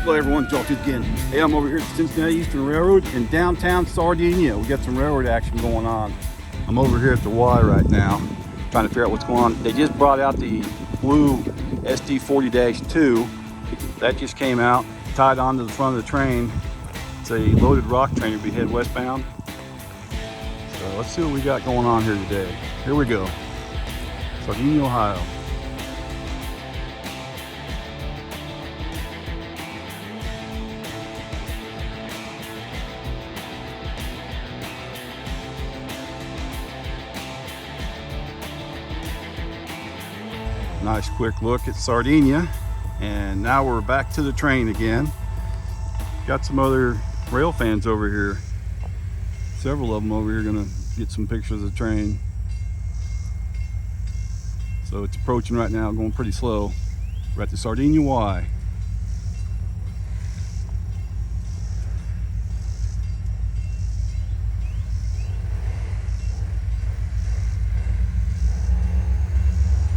Hello everyone, Josh again. Hey, I'm over here at the Cincinnati Eastern Railroad in downtown Sardinia. We got some railroad action going on. I'm over here at the Y right now, trying to figure out what's going on. They just brought out the blue SD40-2. That just came out, tied onto the front of the train. It's a loaded rock train to be head westbound. So let's see what we got going on here today. Here we go. Sardinia, Ohio. Nice quick look at Sardinia, and now we're back to the train again. Got some other rail fans over here, several of them over here, gonna get some pictures of the train. So it's approaching right now, going pretty slow. We're at the Sardinia Y.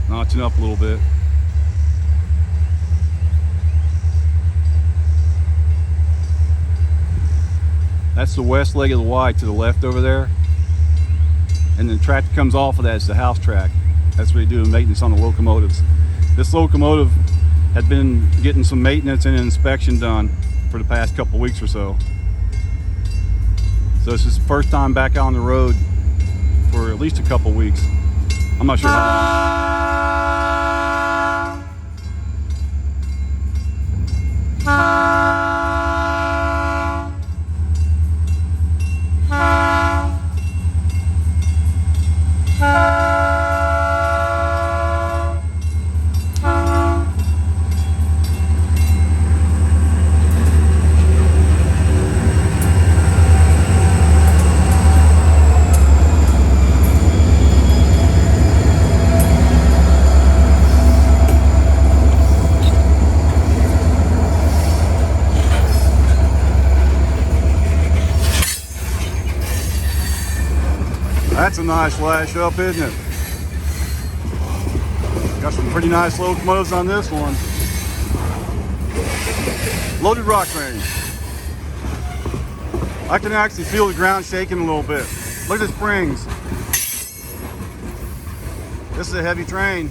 Notching up a little bit. That's the west leg of the Y to the left over there. And the track that comes off of that is the house track. That's what they do maintenance on the locomotives. This locomotive had been getting some maintenance and inspection done for the past couple weeks or so. So this is the first time back on the road for at least a couple weeks. I'm not sure how long. That's a nice lash up, isn't it? Got some pretty nice locomotives on this one. Loaded rock train. I can actually feel the ground shaking a little bit. Look at the springs. This is a heavy train.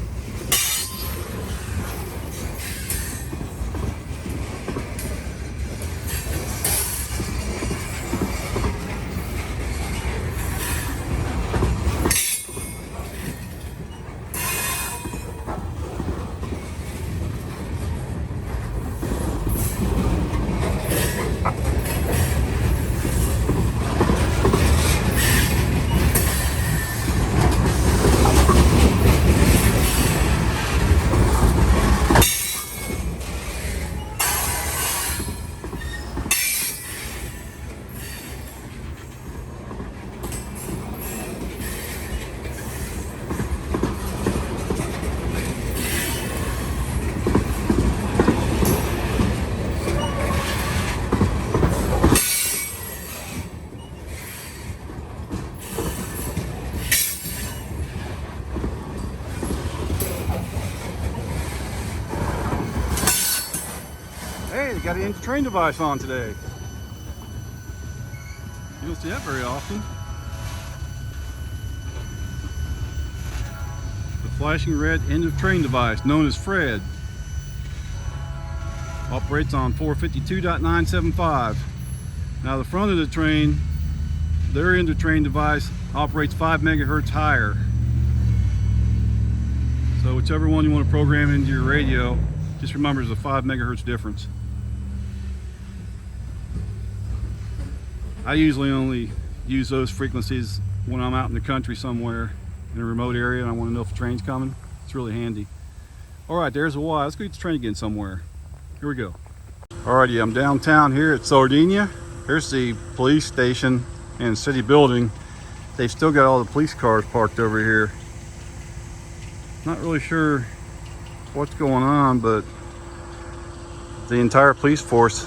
Hey, they got an inter-train device on today. You don't see that very often. The flashing red end of train device, known as FRED, operates on 452.975. Now the front of the train, their end of train device operates 5 megahertz higher. So whichever one you want to program into your radio, just remember there's a 5 megahertz difference. I usually only use those frequencies when I'm out in the country somewhere in a remote area and I want to know if a train's coming. It's really handy. Alright, there's a Y. Let's go get the train again somewhere. Here we go. Alrighty, I'm downtown here at Sardinia. Here's the police station and city building. They've still got all the police cars parked over here. Not really sure what's going on, but the entire police force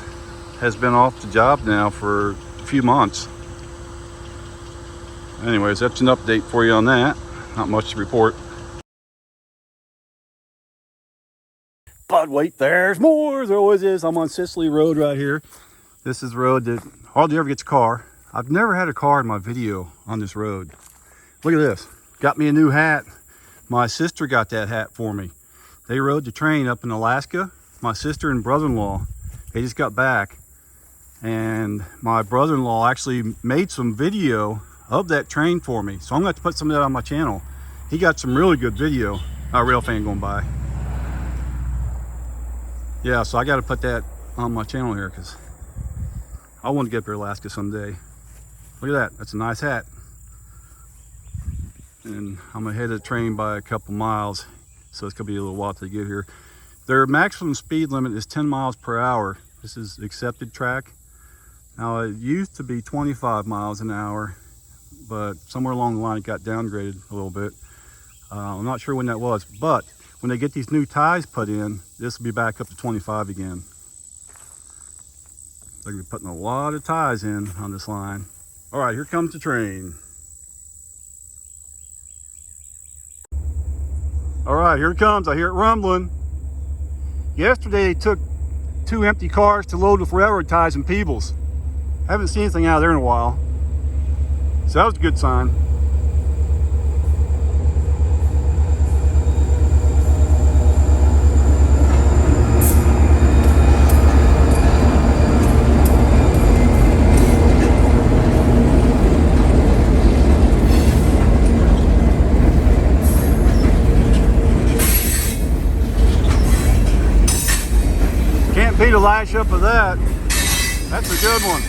has been off the job now for a few months. Anyways, that's an update for you on that. Not much to report. But wait, there's more. There always is. I'm on Sicily Road right here. This is the road that hardly ever gets a car. I've never had a car in my video on this road. Look at this. Got me a new hat. My sister got that hat for me. They rode the train up in Alaska. My sister and brother-in-law, they just got back. And my brother-in-law actually made some video of that train for me. So I'm going to have to put some of that on my channel. He got some really good video. Rail fan going by. Yeah, so I got to put that on my channel here because I want to get up here to Alaska someday. Look at that. That's a nice hat. And I'm ahead of the train by a couple miles, so it's going to be a little while to get here. Their maximum speed limit is 10 miles per hour. This is accepted track. Now, it used to be 25 miles an hour, but somewhere along the line it got downgraded a little bit. I'm not sure when that was, but when they get these new ties put in, this will be back up to 25 again. They're going to be putting a lot of ties in on this line. All right, here comes the train. All right, here it comes. I hear it rumbling. Yesterday, they took 2 empty cars to load with railroad ties and Peebles. Haven't seen anything out of there in a while. So that was a good sign. Can't beat a lash up of that. That's a good one.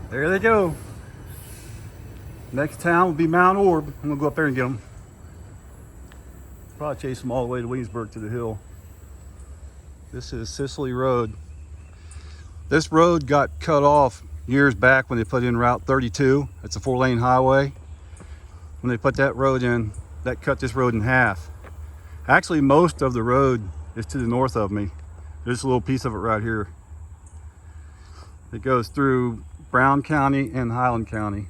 There they go. Next town will be Mount Orab. I'm gonna go up there and get them. Probably chase them all the way to Williamsburg to the hill. This is Sicily Road. This road got cut off years back when they put in Route 32. It's a 4-lane highway. When they put that road in, that cut this road in half. Actually, most of the road is to the north of me. There's a little piece of it right here. It goes through Brown County and Highland County.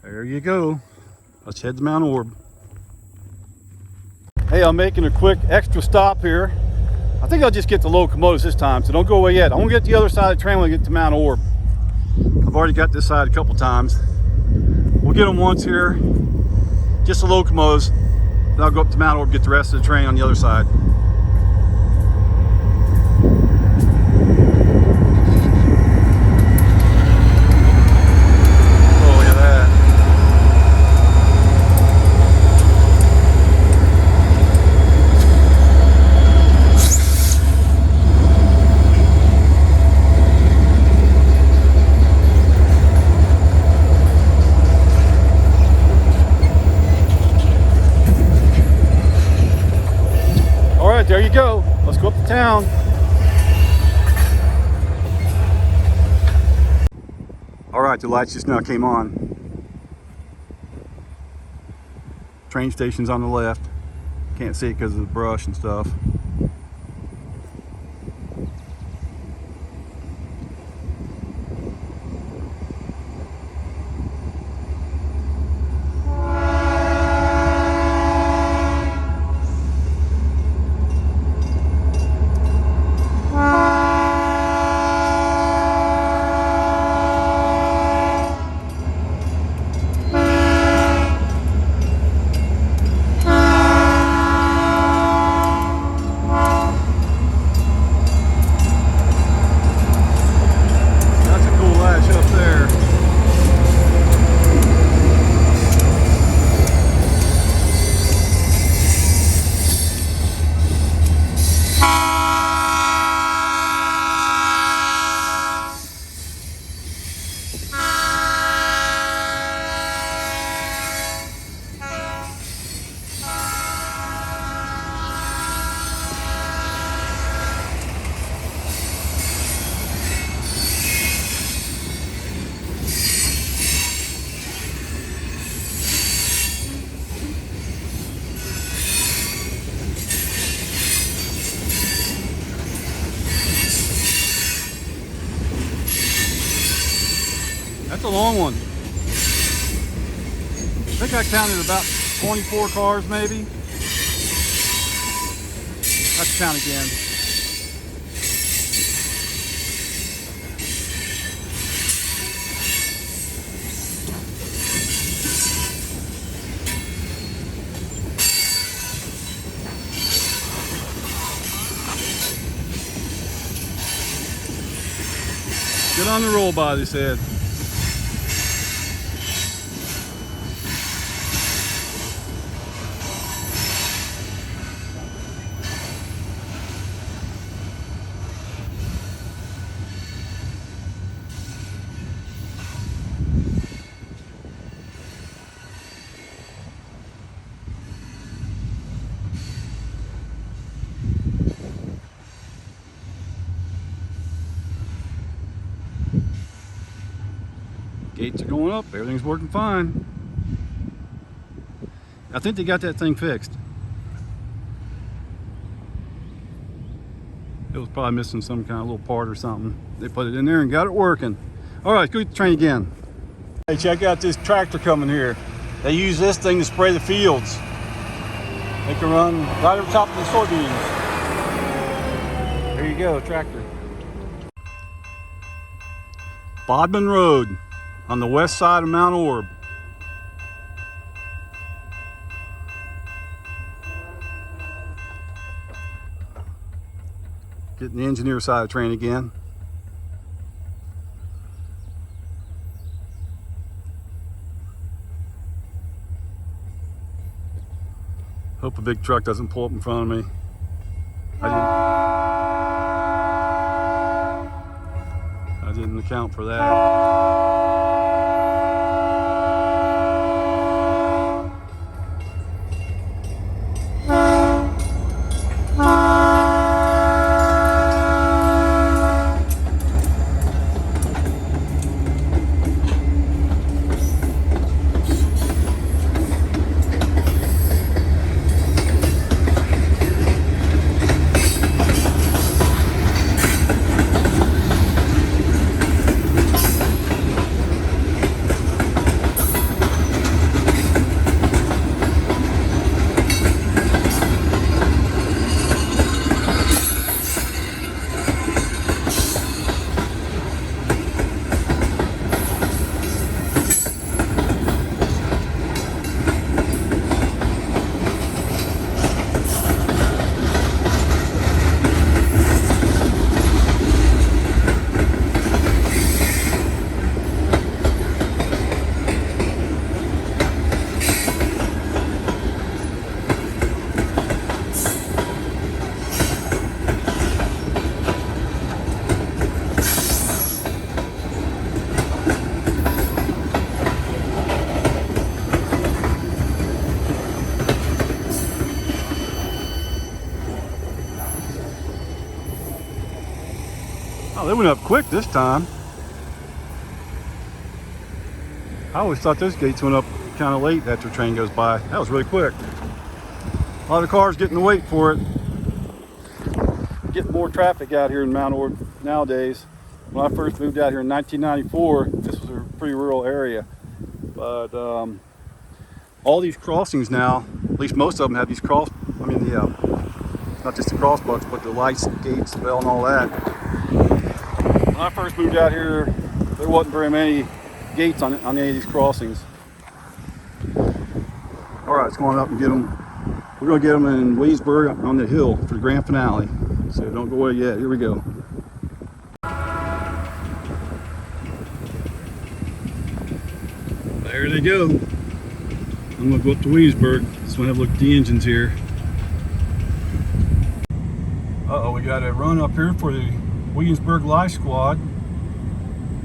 There you go. Let's head to Mount Orab. Hey, I'm making a quick extra stop here. I think I'll just get the locomotives this time, so don't go away yet. I want to get the other side of the train when I get to Mount Orab. I've already got this side a couple times. We'll get them once here, just the locomotives. Then I'll go up to Mount Orab, get the rest of the train on the other side. There you go. Let's go up to town. All right, the lights just now came on. Train station's on the left. Can't see it because of the brush and stuff. That's a long one. I think I counted about 24 cars maybe. Let's count again. Get on the roll by, they said. Gates are going up, everything's working fine. I think they got that thing fixed. It was probably missing some kind of little part or something. They put it in there and got it working. All right, let's go get the train again. Hey, check out this tractor coming here. They use this thing to spray the fields. They can run right over top of the soybeans. There you go, tractor. Bodman Road on the west side of Mount Orab. Getting the engineer side of the train again. Hope a big truck doesn't pull up in front of me. I didn't account for that. Oh, they went up quick this time. I always thought those gates went up kind of late after the train goes by. That was really quick. A lot of cars getting to wait for it. Getting more traffic out here in Mount Orab nowadays. When I first moved out here in 1994, this was a pretty rural area. But all these crossings now, at least most of them have these not just the crossbucks, but the lights, gates, the bell, and all that. When I first moved out here, there wasn't very many gates on any of these crossings. All right, let's go on up and get them. We're going to get them in Williamsburg on the hill for the grand finale. So don't go away yet. Here we go. There they go. I'm going to go up to Williamsburg. Just want to have a look at the engines here. Uh-oh, we got a run up here for the Williamsburg Life Squad.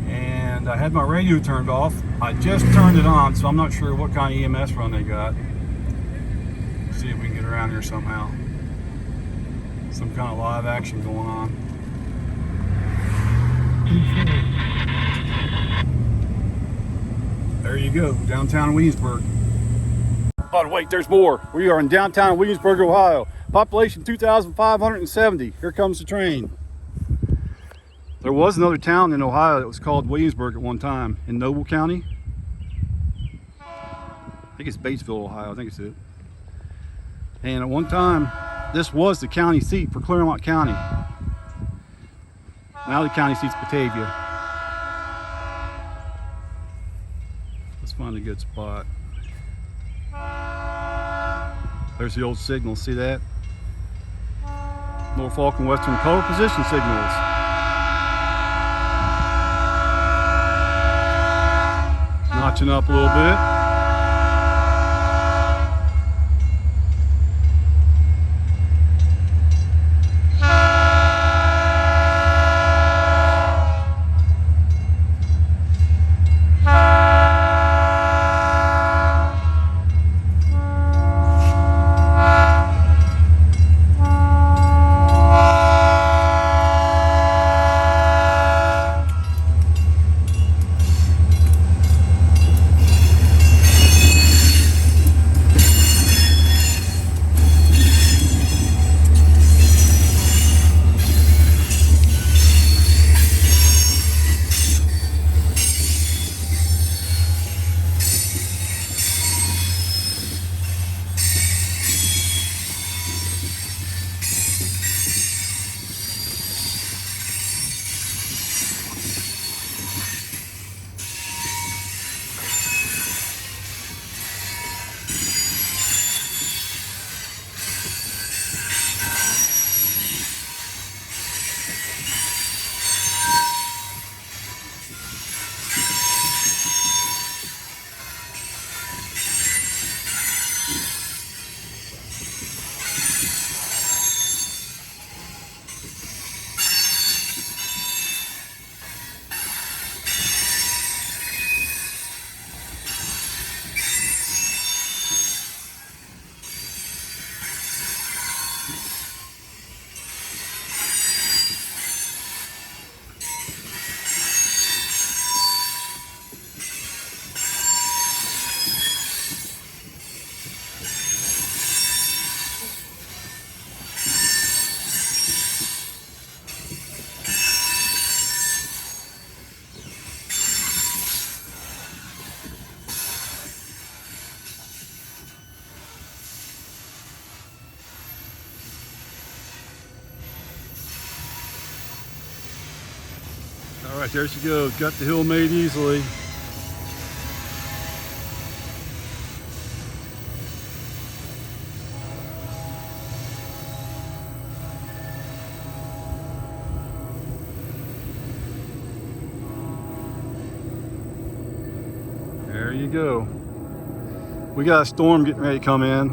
And I had my radio turned off. I just turned it on, so I'm not sure what kind of EMS run they got. Let's see if we can get around here somehow. Some kind of live action going on. There you go, downtown Williamsburg. But wait, there's more. We are in downtown Williamsburg, Ohio. Population 2,570. Here comes the train. There was another town in Ohio that was called Williamsburg at one time in Noble County. I think it's Batesville, Ohio. I think it's it. And at one time, this was the county seat for Claremont County. Now the county seat's Batavia. Let's find a good spot. There's the old signal. See that? Norfolk and Western color position signals. Notching up a little bit. All right, there she goes. Got the hill made easily. There you go. We got a storm getting ready to come in.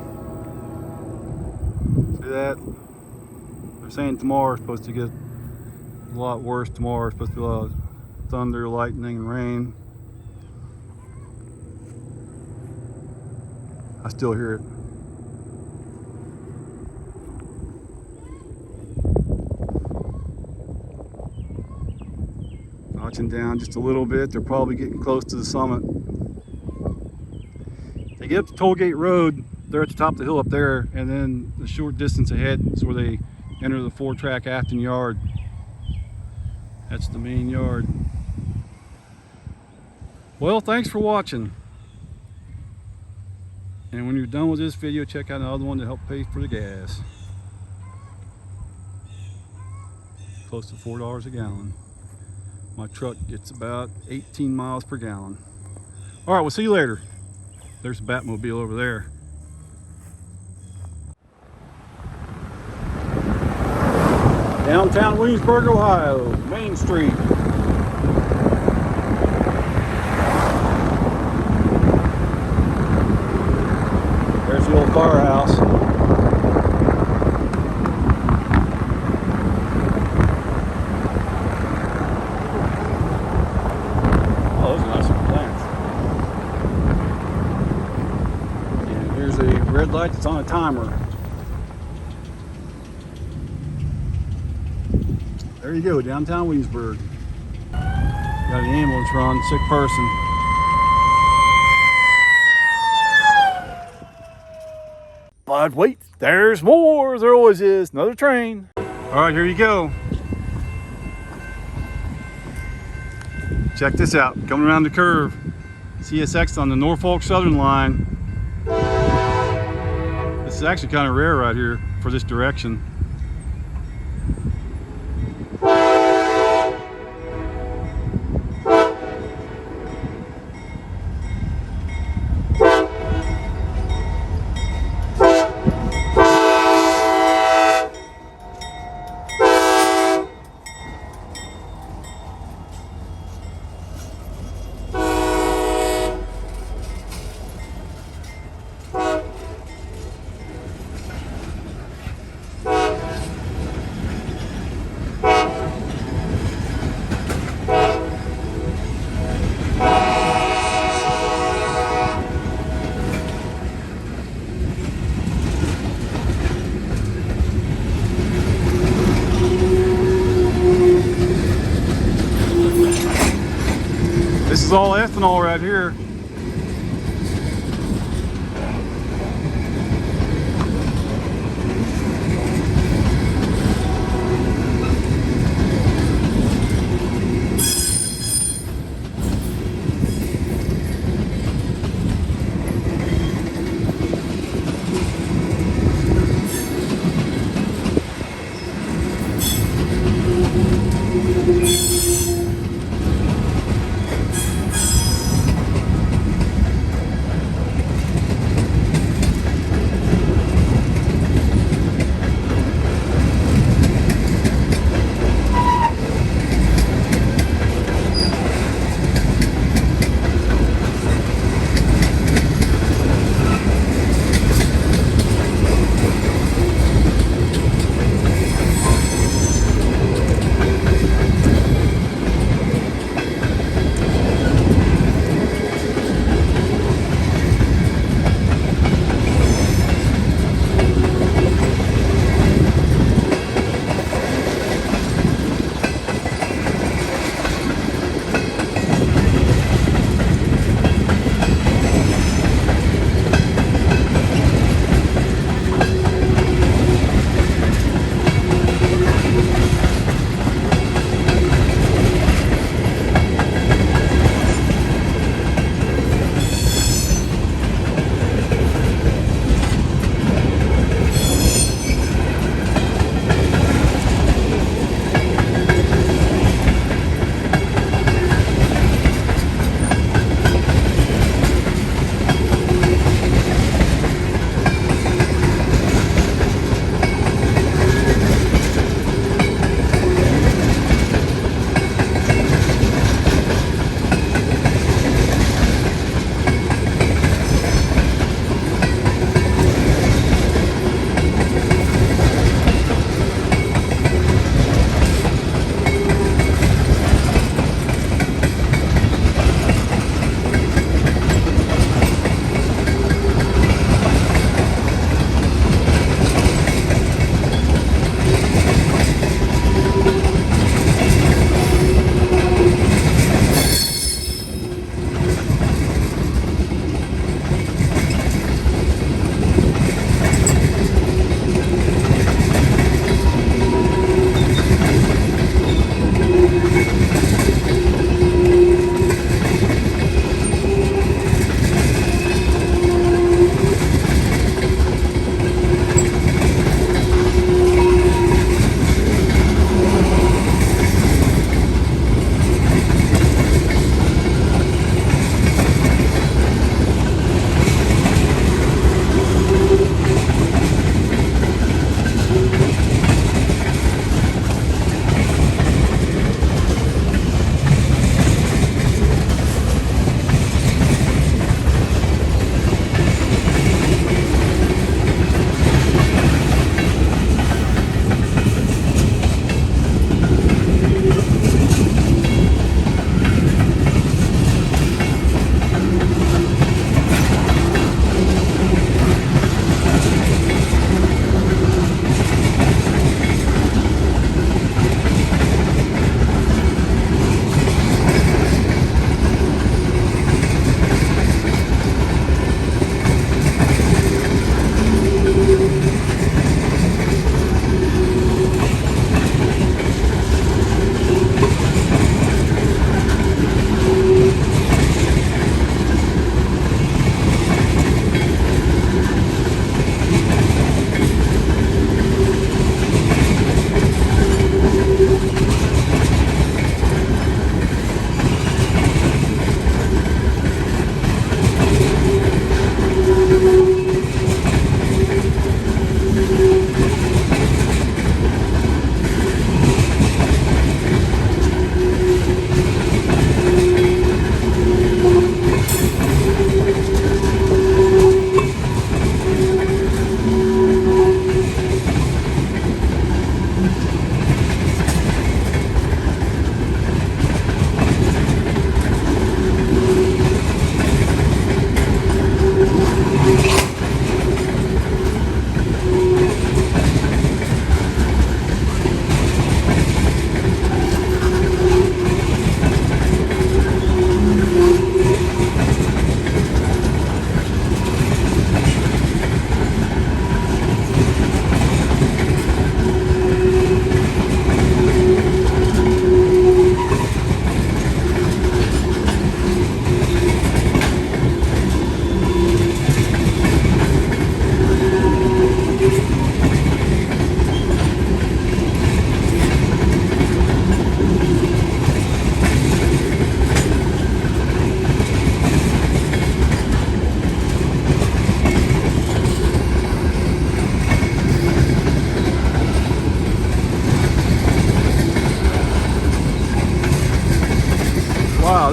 See that? They're saying tomorrow is supposed to get a lot worse tomorrow. It's supposed to be a lot of thunder, lightning, and rain. I still hear it. Notching down just a little bit. They're probably getting close to the summit. They get up to Toll Gate Road. They're at the top of the hill up there, and then the short distance ahead is where they enter the 4-track Afton Yard. That's the main yard. Well, thanks for watching. And when you're done with this video, check out another one to help pay for the gas. Close to $4 a gallon. My truck gets about 18 miles per gallon. All right, we'll see you later. There's a Batmobile over there. Downtown Williamsburg, Ohio, Main Street. There's the old firehouse. Oh, those are nice little plants. And here's a red light that's on a timer. There you go, downtown Williamsburg. Got an ambulance run, sick person. But wait, there's more. There always is. Another train. All right, here you go. Check this out, coming around the curve. CSX on the Norfolk Southern line. This is actually kind of rare right here for this direction. This is all ethanol right here.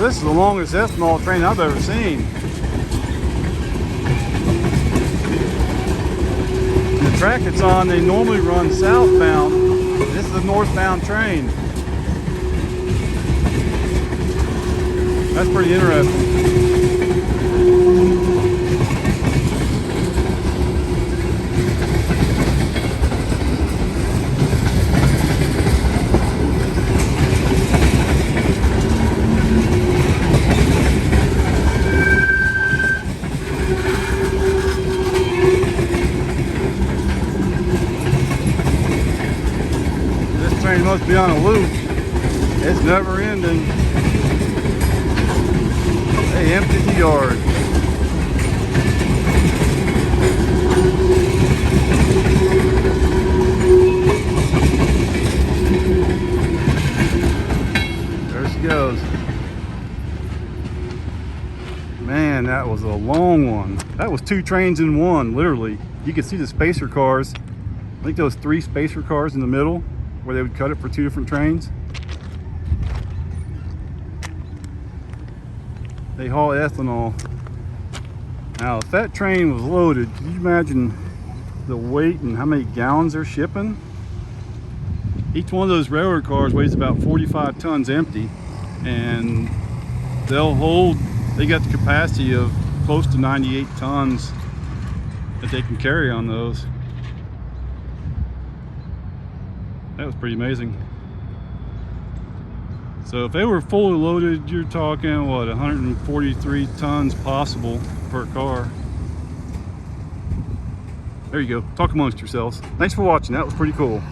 this is the longest ethanol train I've ever seen. The track it's on, they normally run southbound. This is a northbound train. That's pretty interesting. Train must be on a loop. It's never ending. They emptied the yard. There she goes. Man, that was a long one. That was 2 trains in one, literally. You can see the spacer cars. I think there was 3 spacer cars in the middle, where they would cut it for 2 different trains. They haul ethanol. Now, if that train was loaded, can you imagine the weight and how many gallons they're shipping? Each one of those railroad cars weighs about 45 tons empty, and they got the capacity of close to 98 tons that they can carry on those. That was pretty amazing. So if they were fully loaded, you're talking, what, 143 tons possible per car. There you go. Talk amongst yourselves. Thanks for watching. That was pretty cool.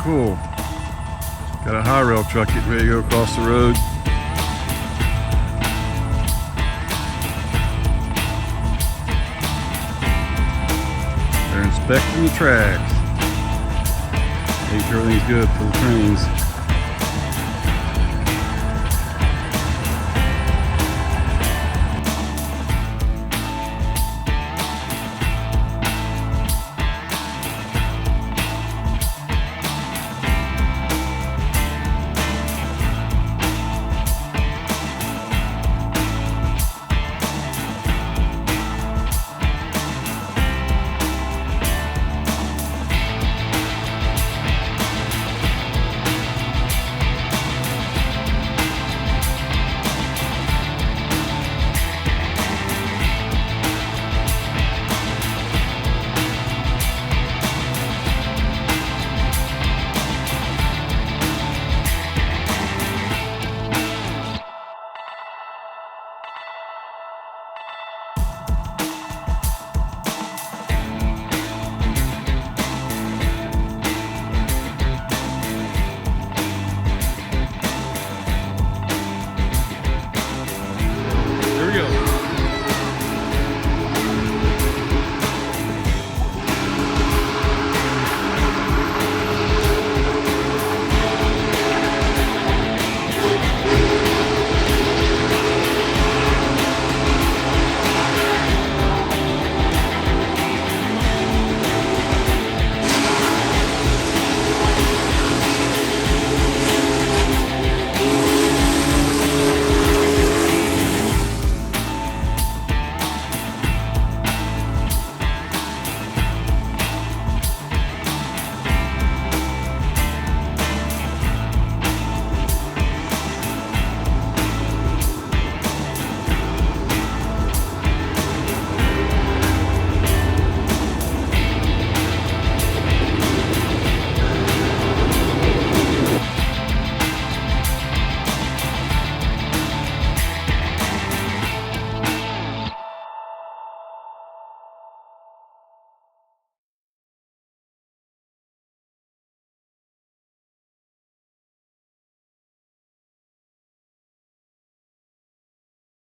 Cool. Got a high rail truck getting ready to go across the road. They're inspecting the tracks. Make sure everything's good for the trains.